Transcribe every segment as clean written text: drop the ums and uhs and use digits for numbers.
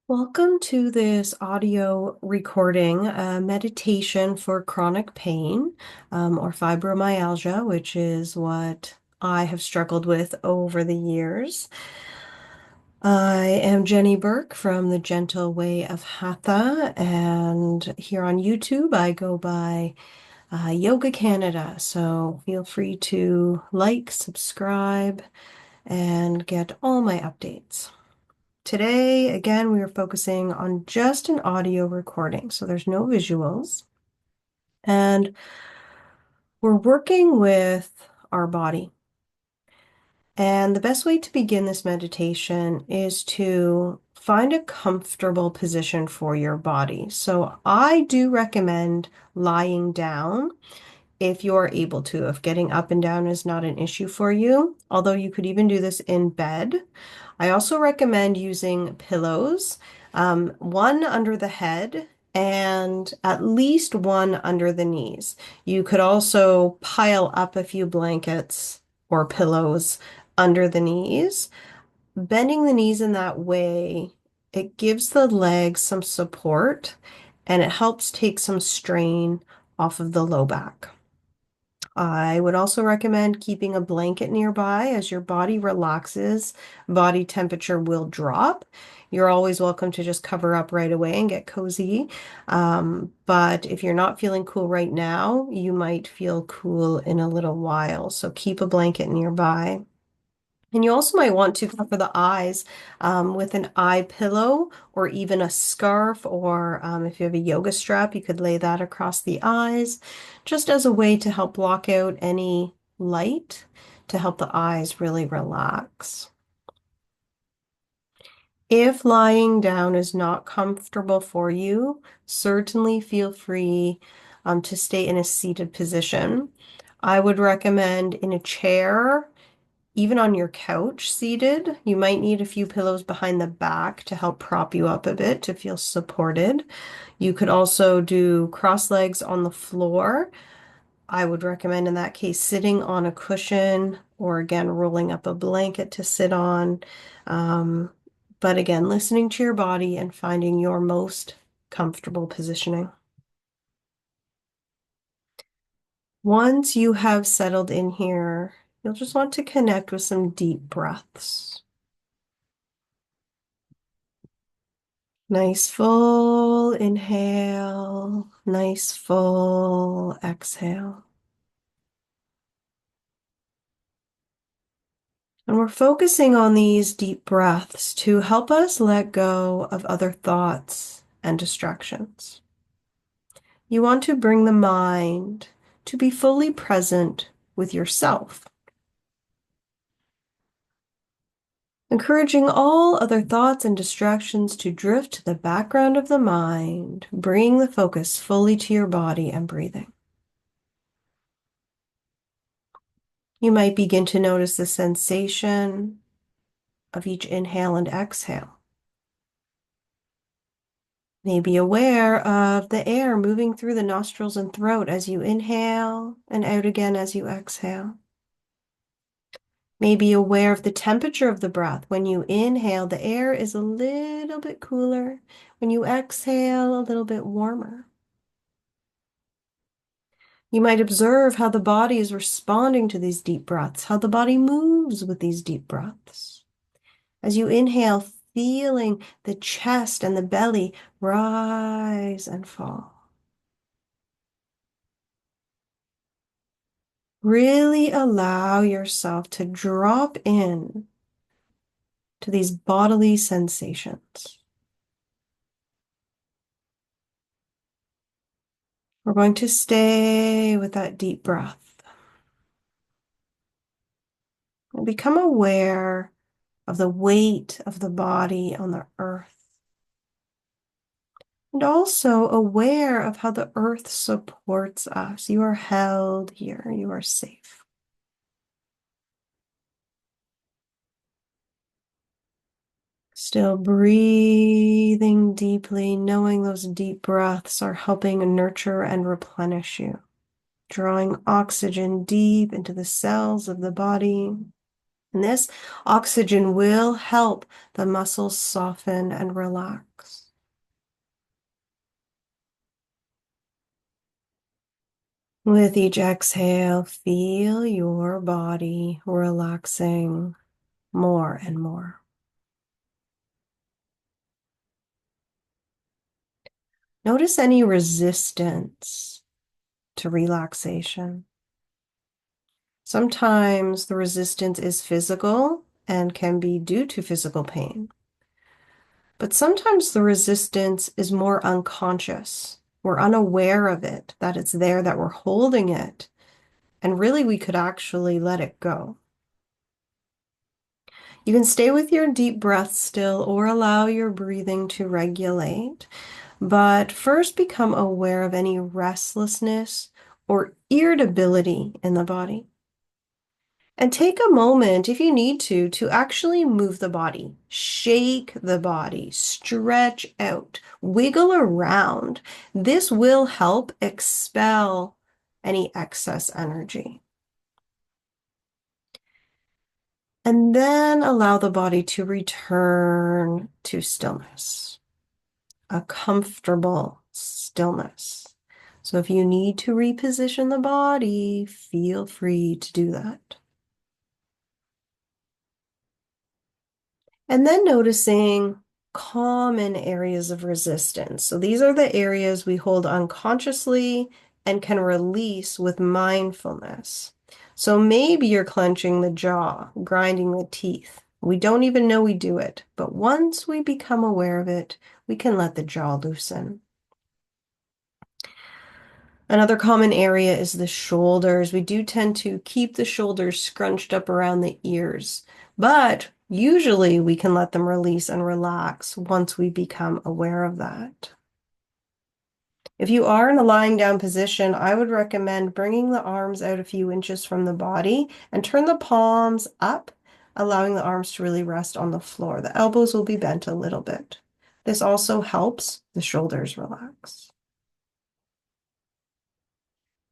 Welcome to this audio recording, meditation for chronic pain or fibromyalgia, which is what I have struggled with over the years. I am Jenni Burke from the Gentle Way of Hatha, and here on YouTube I go by Yoga Canada. So feel free to like, subscribe, and get all my updates. Today, again, we are focusing on just an audio recording, so there's no visuals. And we're working with our body. And the best way to begin this meditation is to find a comfortable position for your body. So I do recommend lying down if you're able to, if getting up and down is not an issue for you, although you could even do this in bed. I also recommend using pillows, one under the head and at least one under the knees. You could also pile up a few blankets or pillows under the knees. Bending the knees in that way, it gives the legs some support and it helps take some strain off of the low back. I would also recommend keeping a blanket nearby. As your body relaxes, body temperature will drop. You're always welcome to just cover up right away and get cozy. But if you're not feeling cool right now, you might feel cool in a little while. So keep a blanket nearby. And you also might want to cover the eyes with an eye pillow or even a scarf, or if you have a yoga strap, you could lay that across the eyes just as a way to help block out any light to help the eyes really relax. If lying down is not comfortable for you, certainly feel free to stay in a seated position. I would recommend in a chair, even on your couch seated. You might need a few pillows behind the back to help prop you up a bit to feel supported. You could also do cross legs on the floor. I would recommend in that case sitting on a cushion or again rolling up a blanket to sit on. But again, listening to your body and finding your most comfortable positioning. Once you have settled in here, you'll just want to connect with some deep breaths. Nice full inhale, nice full exhale. And we're focusing on these deep breaths to help us let go of other thoughts and distractions. You want to bring the mind to be fully present with yourself, encouraging all other thoughts and distractions to drift to the background of the mind. Bring the focus fully to your body and breathing. You might begin to notice the sensation of each inhale and exhale. May be aware of the air moving through the nostrils and throat as you inhale and out again as you exhale. May be aware of the temperature of the breath. When you inhale, the air is a little bit cooler. When you exhale, a little bit warmer. You might observe how the body is responding to these deep breaths, how the body moves with these deep breaths. As you inhale, feeling the chest and the belly rise and fall. Really allow yourself to drop in to these bodily sensations. We're going to stay with that deep breath and become aware of the weight of the body on the earth. And also aware of how the earth supports us. You are held here. You are safe. Still breathing deeply, knowing those deep breaths are helping nurture and replenish you, drawing oxygen deep into the cells of the body And this oxygen will help the muscles soften and relax. With each exhale, feel your body relaxing more and more. Notice any resistance to relaxation. Sometimes the resistance is physical and can be due to physical pain. But sometimes the resistance is more unconscious. We're unaware of it, that it's there, that we're holding it. And really, we could actually let it go. You can stay with your deep breath still or allow your breathing to regulate. But first, become aware of any restlessness or irritability in the body. And take a moment, if you need to actually move the body, shake the body, stretch out, wiggle around. This will help expel any excess energy. And then allow the body to return to stillness, a comfortable stillness. So if you need to reposition the body, feel free to do that. And then noticing common areas of resistance. So these are the areas we hold unconsciously and can release with mindfulness. So maybe you're clenching the jaw, grinding the teeth. We don't even know we do it, but once we become aware of it, we can let the jaw loosen. Another common area is the shoulders. We do tend to keep the shoulders scrunched up around the ears, but usually we can let them release and relax once we become aware of that. If you are in a lying down position, I would recommend bringing the arms out a few inches from the body and turn the palms up, allowing the arms to really rest on the floor. The elbows will be bent a little bit. This also helps the shoulders relax.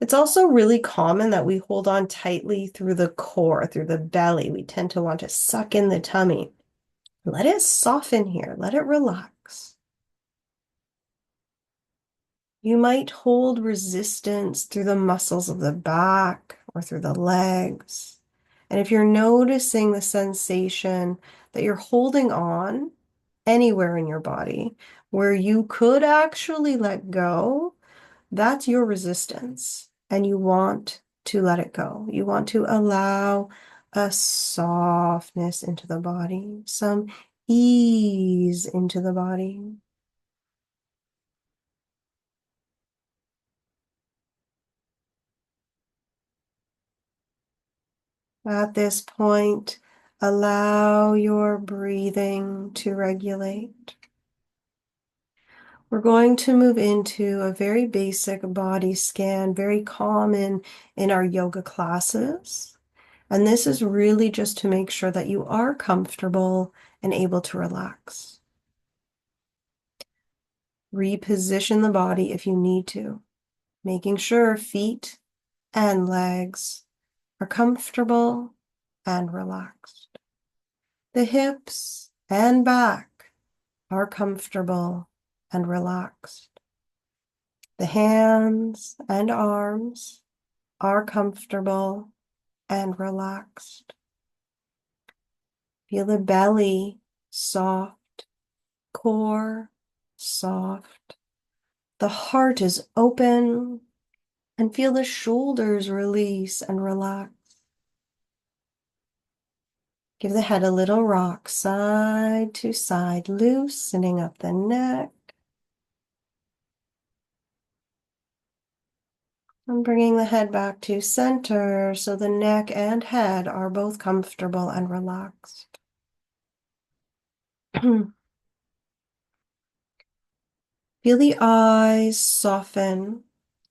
It's also really common that we hold on tightly through the core, through the belly. We tend to want to suck in the tummy. Let it soften here. Let it relax. You might hold resistance through the muscles of the back or through the legs. And if you're noticing the sensation that you're holding on anywhere in your body where you could actually let go, that's your resistance, and you want to let it go. You want to allow a softness into the body, some ease into the body. At this point, allow your breathing to regulate. We're going to move into a very basic body scan, very common in our yoga classes. And this is really just to make sure that you are comfortable and able to relax. Reposition the body if you need to, making sure feet and legs are comfortable and relaxed. The hips and back are comfortable and relaxed. The hands and arms are comfortable and relaxed. Feel the belly soft, core soft. The heart is open, and feel the shoulders release and relax. Give the head a little rock side to side, loosening up the neck. And bringing the head back to center so the neck and head are both comfortable and relaxed. Feel the eyes soften,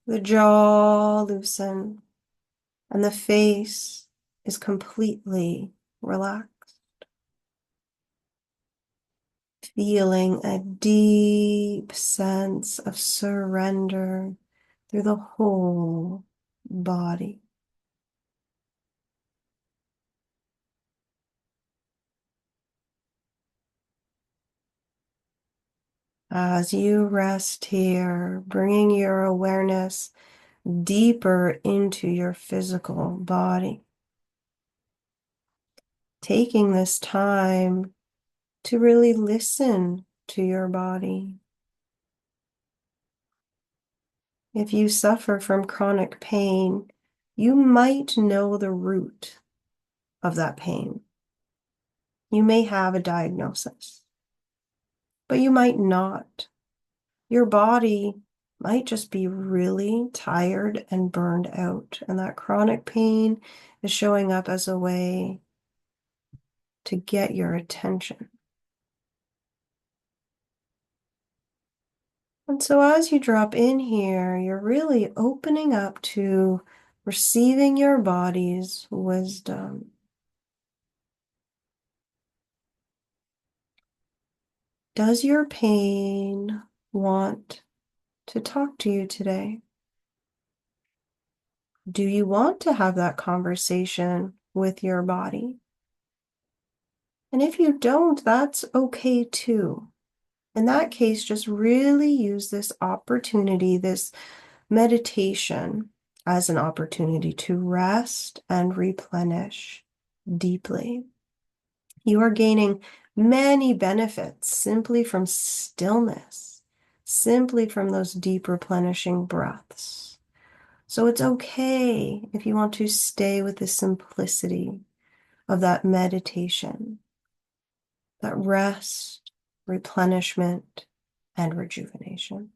the jaw loosen, and the face is completely relaxed. Feeling a deep sense of surrender through the whole body. As you rest here, bringing your awareness deeper into your physical body, taking this time to really listen to your body. If you suffer from chronic pain, you might know the root of that pain. You may have a diagnosis, but you might not. Your body might just be really tired and burned out, and that chronic pain is showing up as a way to get your attention. And so as you drop in here, you're really opening up to receiving your body's wisdom. Does your pain want to talk to you today? Do you want to have that conversation with your body? And if you don't, that's okay too. In that case, just really use this opportunity, this meditation, as an opportunity to rest and replenish deeply. You are gaining many benefits simply from stillness, simply from those deep replenishing breaths. So it's okay if you want to stay with the simplicity of that meditation, that rest, replenishment, and rejuvenation.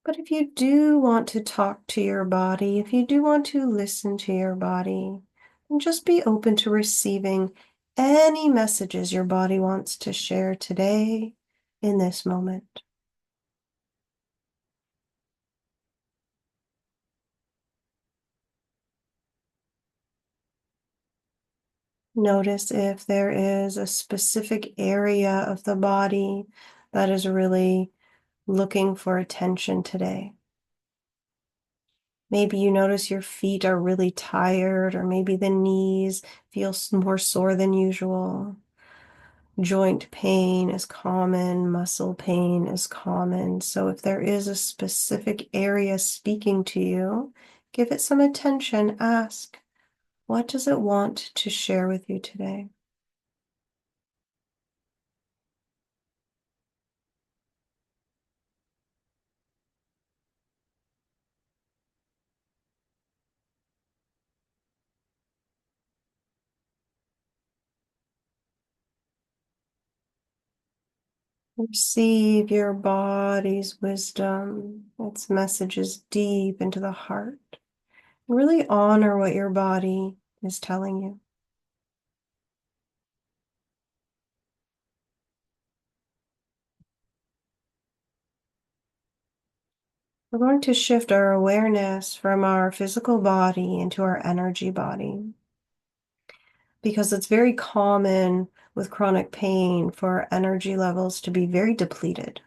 But if you do want to talk to your body, if you do want to listen to your body, then just be open to receiving any messages your body wants to share today in this moment. Notice if there is a specific area of the body that is really looking for attention today. Maybe you notice your feet are really tired, or maybe the knees feel more sore than usual. Joint pain is common, muscle pain is common. So if there is a specific area speaking to you, give it some attention. Ask, what does it want to share with you today? Receive your body's wisdom, its messages deep into the heart. Really honor what your body is telling you. We're going to shift our awareness from our physical body into our energy body, because it's very common with chronic pain for energy levels to be very depleted.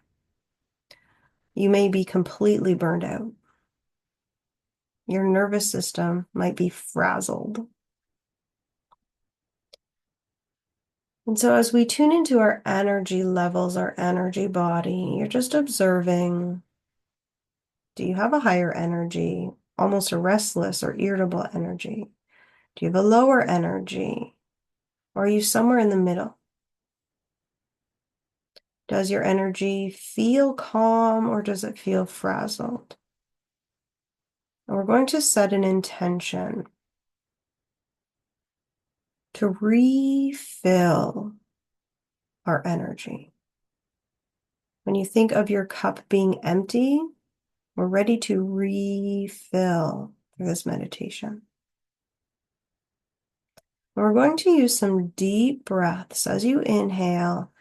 You may be completely burned out. Your nervous system might be frazzled. And so as we tune into our energy levels, our energy body, you're just observing, do you have a higher energy, almost a restless or irritable energy? Do you have a lower energy? Or are you somewhere in the middle? Does your energy feel calm, or does it feel frazzled? And we're going to set an intention to refill our energy. When you think of your cup being empty, we're ready to refill through this meditation. We're going to use some deep breaths as you inhale,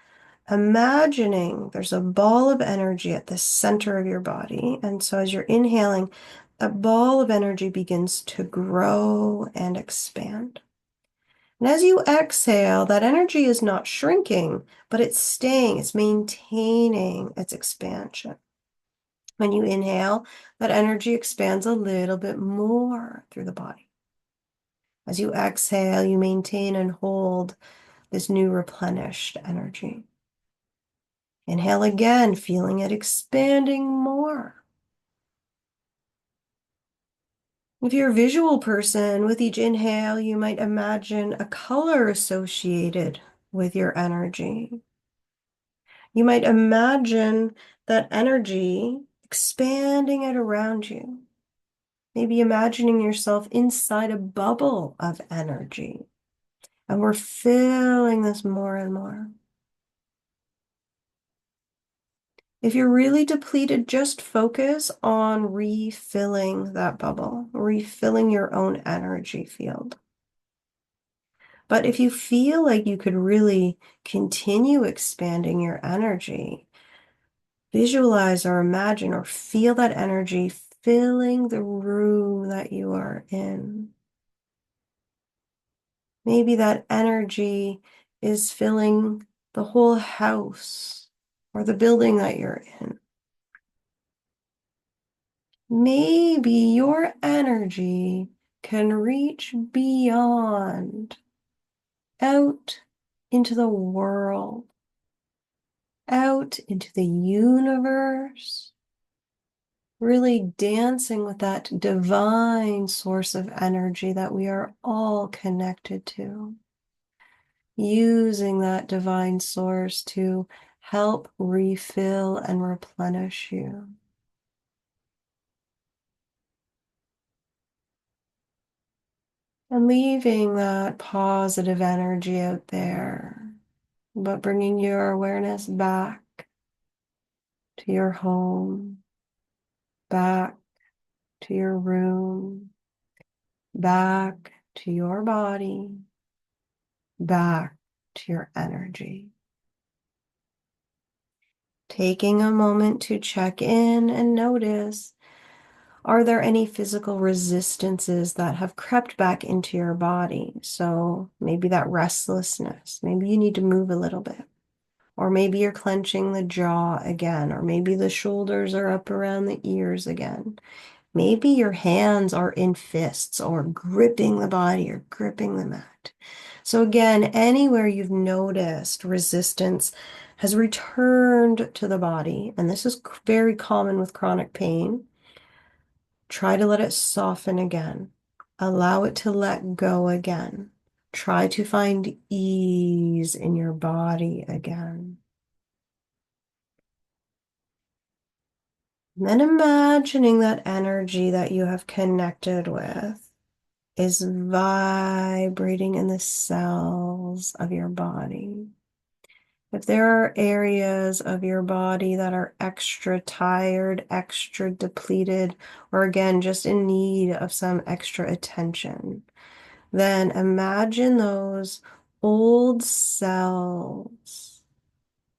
imagining there's a ball of energy at the center of your body. And so as you're inhaling, that ball of energy begins to grow and expand. And as you exhale, that energy is not shrinking, but it's staying, it's maintaining its expansion. When you inhale, that energy expands a little bit more through the body. As you exhale, you maintain and hold this new replenished energy. Inhale again, feeling it expanding more. If you're a visual person, with each inhale, you might imagine a color associated with your energy. You might imagine that energy expanding it around you. Maybe imagining yourself inside a bubble of energy. And we're filling this more and more. If you're really depleted, just focus on refilling that bubble, refilling your own energy field. But if you feel like you could really continue expanding your energy, visualize or imagine or feel that energy filling the room that you are in. Maybe that energy is filling the whole house or the building that you're in. Maybe your energy can reach beyond, out into the world, out into the universe, really dancing with that divine source of energy that we are all connected to, using that divine source to help refill and replenish you. And leaving that positive energy out there, but bringing your awareness back to your home, back to your room, back to your body, back to your energy. Taking a moment to check in and notice, are there any physical resistances that have crept back into your body? So maybe that restlessness, maybe you need to move a little bit. Or maybe you're clenching the jaw again, or maybe the shoulders are up around the ears again. Maybe your hands are in fists or gripping the body or gripping the mat. So again, anywhere you've noticed resistance has returned to the body, and this is very common with chronic pain. Try to let it soften again. Allow it to let go again. Try to find ease in your body again. And then imagining that energy that you have connected with is vibrating in the cells of your body. If there are areas of your body that are extra tired, extra depleted, or again, just in need of some extra attention, then imagine those old cells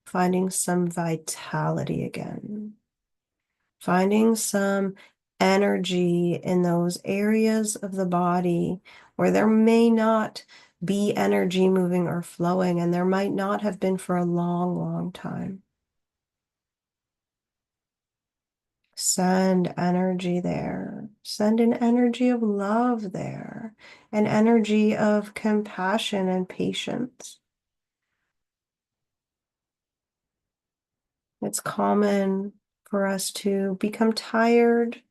finding some vitality again, finding some energy in those areas of the body where there may not be energy moving or flowing, and there might not have been for a long, long time. Send energy there. Send an energy of love there, an energy of compassion and patience. It's common for us to become tired,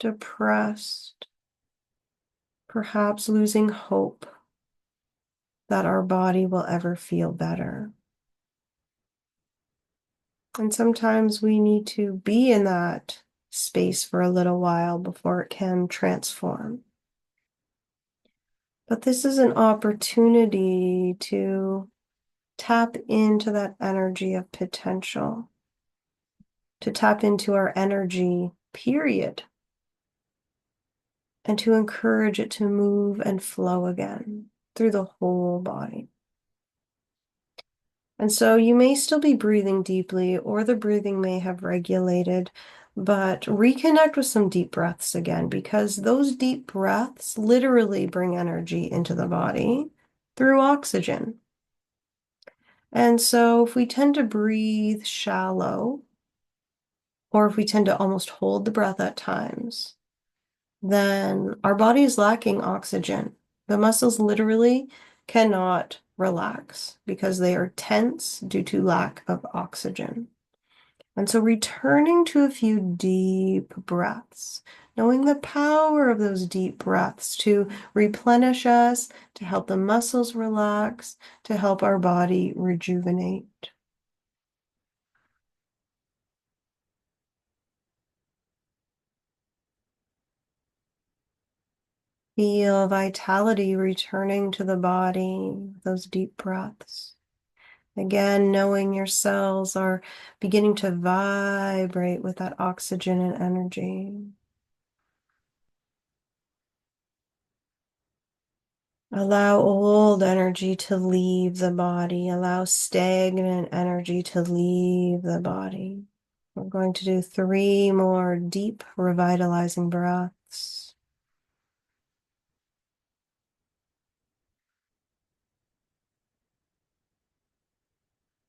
depressed, perhaps losing hope that our body will ever feel better. And sometimes we need to be in that space for a little while before it can transform. But this is an opportunity to tap into that energy of potential, to tap into our energy, period, and to encourage it to move and flow again through the whole body. And so you may still be breathing deeply, or the breathing may have regulated, but reconnect with some deep breaths again, because those deep breaths literally bring energy into the body through oxygen. And so if we tend to breathe shallow, or if we tend to almost hold the breath at times, then our body is lacking oxygen. The muscles literally cannot relax because they are tense due to lack of oxygen. And so returning to a few deep breaths, knowing the power of those deep breaths to replenish us, to help the muscles relax, to help our body rejuvenate. Feel vitality returning to the body, those deep breaths. Again, knowing your cells are beginning to vibrate with that oxygen and energy. Allow old energy to leave the body. Allow stagnant energy to leave the body. We're going to do 3 more deep, revitalizing breaths.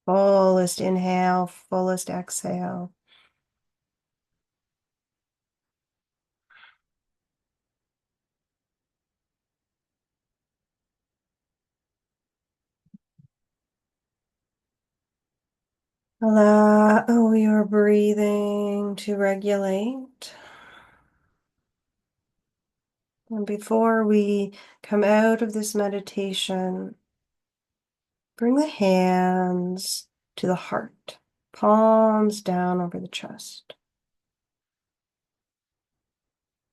Fullest inhale, fullest exhale. Allow your breathing to regulate. And before we come out of this meditation, bring the hands to the heart, palms down over the chest.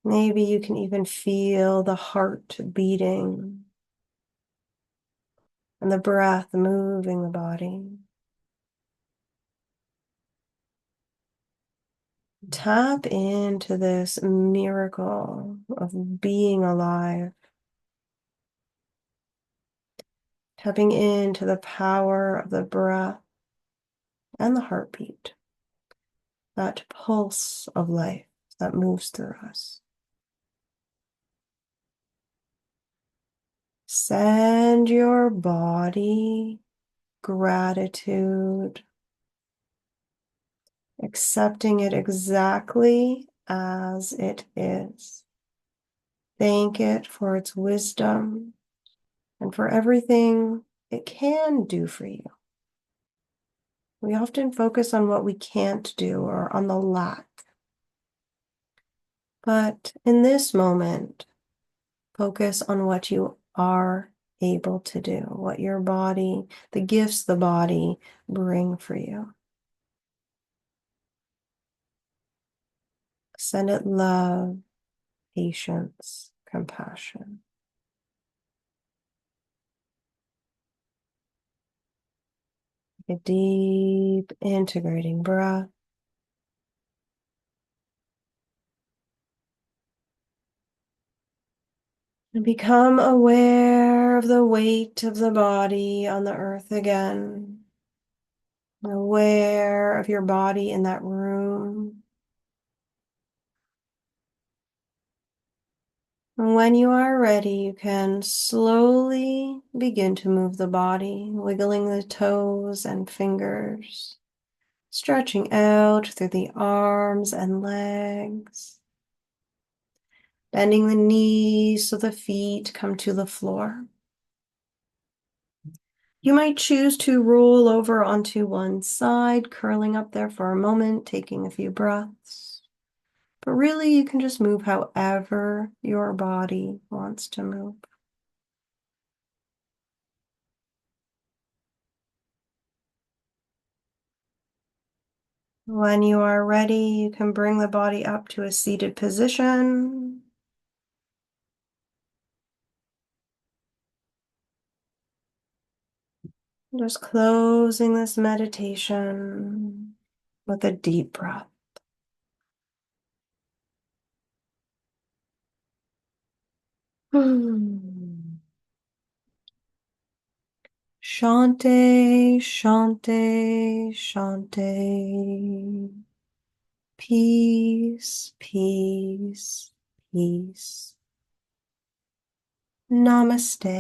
Maybe you can even feel the heart beating and the breath moving the body. Tap into this miracle of being alive. Tapping into the power of the breath and the heartbeat. That pulse of life that moves through us. Send your body gratitude, accepting it exactly as it is. Thank it for its wisdom and for everything it can do for you. We often focus on what we can't do or on the lack. But in this moment, focus on what you are able to do, what your body, the gifts the body bring for you. Send it love, patience, compassion. A deep integrating breath. And become aware of the weight of the body on the earth again. Aware of your body in that room. And when you are ready, you can slowly begin to move the body, wiggling the toes and fingers, stretching out through the arms and legs, bending the knees so the feet come to the floor. You might choose to roll over onto one side, curling up there for a moment, taking a few breaths. But really, you can just move however your body wants to move. When you are ready, you can bring the body up to a seated position. Just closing this meditation with a deep breath. Shante, shante, shante. Peace, peace, peace. Namaste.